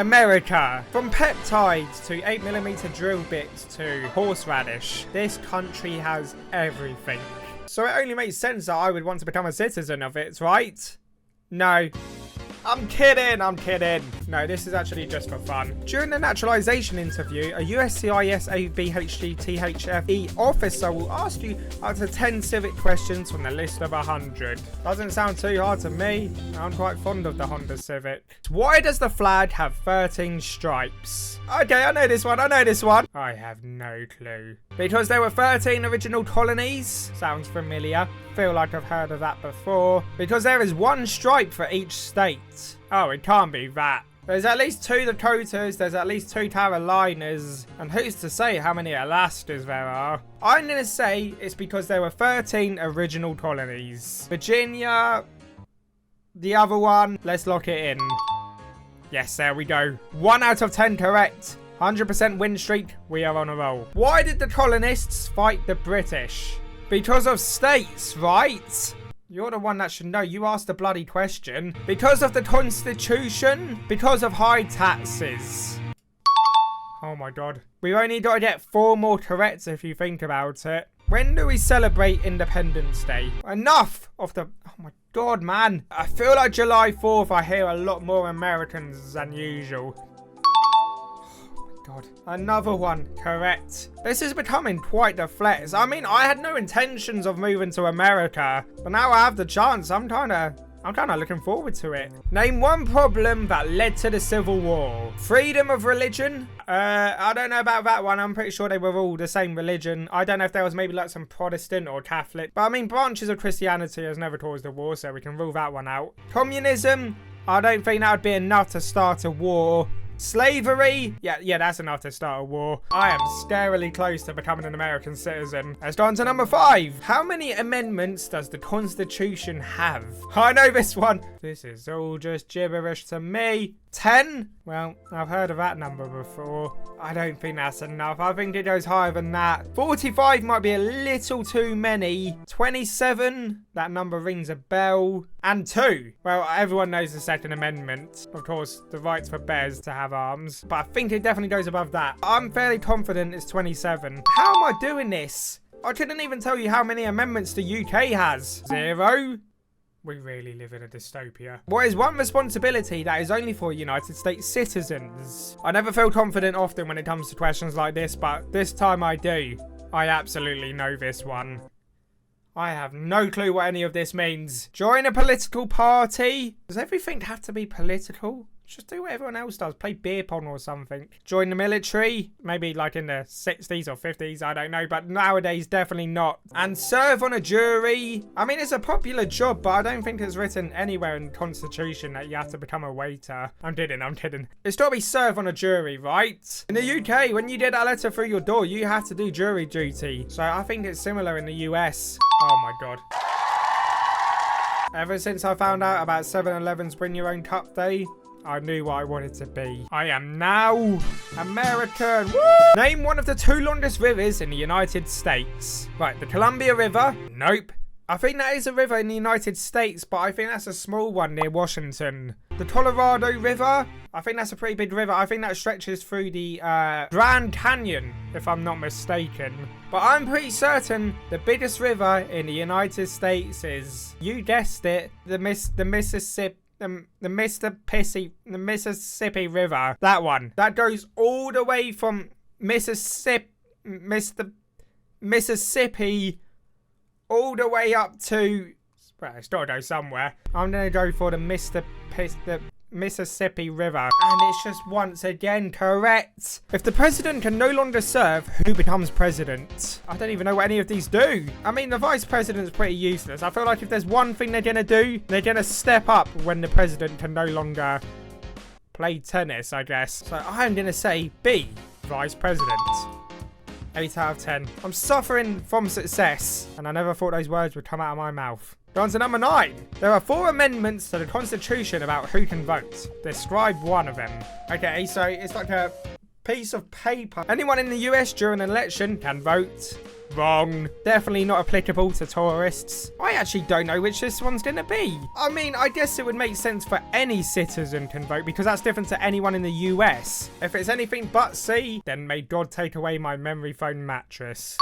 America. From peptides to 8mm drill bits to horseradish, this country has everything. So it only makes sense that I would want to become a citizen of it, right? No. I'm kidding. No, this is actually just for fun. During the naturalization interview, a USCIS ABHG THFE officer will ask you up to 10 civic questions from the list of 100. Doesn't sound too hard to me. I'm quite fond of the Honda Civic. Why does the flag have 13 stripes? Okay, I know this one. I have no clue. Because there were 13 original colonies. Sounds familiar. Feel like I've heard of that before. Because there is one stripe for each state. Oh, it can't be that. There's at least 2 Dakotas, there's at least 2 Carolinas, and who's to say how many Alaskas there are? I'm gonna say it's because there were 13 original colonies. Virginia, the other one, let's lock it in. Yes, there we go. 1 out of 10 correct. 100% win streak, we are on a roll. Why did the colonists fight the British? Because of states, right? You're the one that should know. You asked the bloody question. Because of the Constitution? Because of high taxes? Oh my god. We've only got to get 4 more correct if you think about it. When do we celebrate Independence Day? Enough of the... Oh my god, man. I feel like July 4th I hear a lot more Americans than usual. God. Another one correct. This is becoming quite the flex. I mean, I had no intentions of moving to America, but now I have the chance. I'm kind of looking forward to it. Name one problem that led to the Civil War. Freedom of religion? I don't know about that one. I'm pretty sure they were all the same religion. I don't know if there was maybe like some Protestant or Catholic, but I mean, branches of Christianity has never caused a war, so we can rule that one out. Communism? I don't think that would be enough to start a war. Slavery? Yeah, that's enough to start a war. I am scarily close to becoming an American citizen. Let's go on to number 5. How many amendments does the Constitution have? I know this one. This is all just gibberish to me. 10? Well, I've heard of that number before. I don't think that's enough. I think it goes higher than that. 45 might be a little too many. 27? That number rings a bell. And 2? Well, everyone knows the Second Amendment. Of course, the rights for bears to have arms. But I think it definitely goes above that. I'm fairly confident it's 27. How am I doing this? I couldn't even tell you how many amendments the UK has. 0? We really live in a dystopia. What is one responsibility that is only for United States citizens? I never feel confident often when it comes to questions like this, but this time I do. I absolutely know this one. I have no clue what any of this means. Join a political party? Does everything have to be political? Just do what everyone else does. Play beer pong or something. Join the military. Maybe like in the 60s or 50s. I don't know. But nowadays, definitely not. And serve on a jury. I mean, it's a popular job, but I don't think it's written anywhere in the Constitution that you have to become a waiter. I'm kidding. It's got to be serve on a jury, right? In the UK, when you get a letter through your door, you have to do jury duty. So I think it's similar in the US. Oh my god. Ever since I found out about 7-Eleven's Bring Your Own Cup Day, I knew what I wanted to be. I am now American. Woo! Name one of the 2 longest rivers in the United States. Right, the Columbia River. Nope. I think that is a river in the United States, but I think that's a small one near Washington. The Colorado River. I think that's a pretty big river. I think that stretches through the Grand Canyon, if I'm not mistaken. But I'm pretty certain the biggest river in the United States is, you guessed it, the Mississippi. The Mississippi River. That one. That goes all the way from Mississippi all the way up to... Well, it's got to go somewhere. I'm going to go for the Mississippi River. And it's just once again correct. If the president can no longer serve, who becomes president? I don't even know what any of these do. I mean, the vice president's pretty useless. I feel like if there's one thing they're going to do, they're going to step up when the president can no longer play tennis, I guess. So I'm going to say B, vice president. 8 out of 10. I'm suffering from success. And I never thought those words would come out of my mouth. Go on to number 9. There are 4 amendments to the Constitution about who can vote. Describe one of them. Okay, so it's like a piece of paper. Anyone in the US during an election can vote. Wrong. Definitely not applicable to tourists. I actually don't know which this one's gonna be. I mean, I guess it would make sense for any citizen can vote because that's different to anyone in the US. If it's anything but C, then may God take away my memory foam mattress.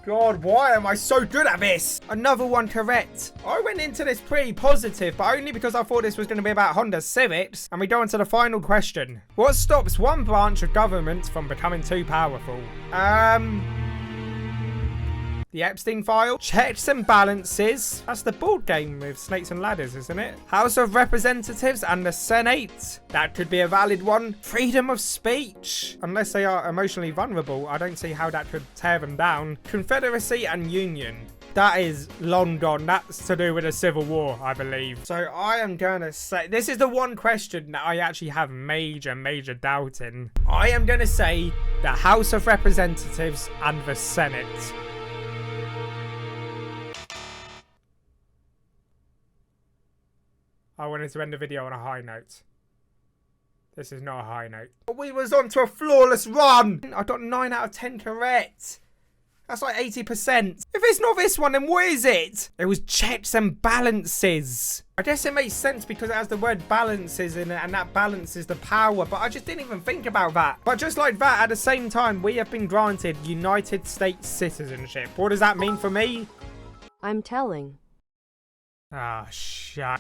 God, why am I so good at this? Another one correct. I went into this pretty positive, but only because I thought this was going to be about Honda Civics. And we go on to the final question. What stops one branch of government from becoming too powerful? The Epstein file. Checks and balances. That's the board game with snakes and ladders, isn't it? House of Representatives and the Senate. That could be a valid one. Freedom of speech. Unless they are emotionally vulnerable, I don't see how that could tear them down. Confederacy and Union. That is long gone. That's to do with a civil war, I believe. So I am going to say, this is the one question that I actually have major doubt in. I am going to say the House of Representatives and the Senate. I wanted to end the video on a high note. This is not a high note. We was on to a flawless run. I got 9 out of 10 correct. That's like 80%. If it's not this one, then what is it? It was checks and balances. I guess it makes sense because it has the word balances in it and that balances the power, but I just didn't even think about that. But just like that, at the same time, we have been granted United States citizenship. What does that mean for me? I'm telling. Ah, shit.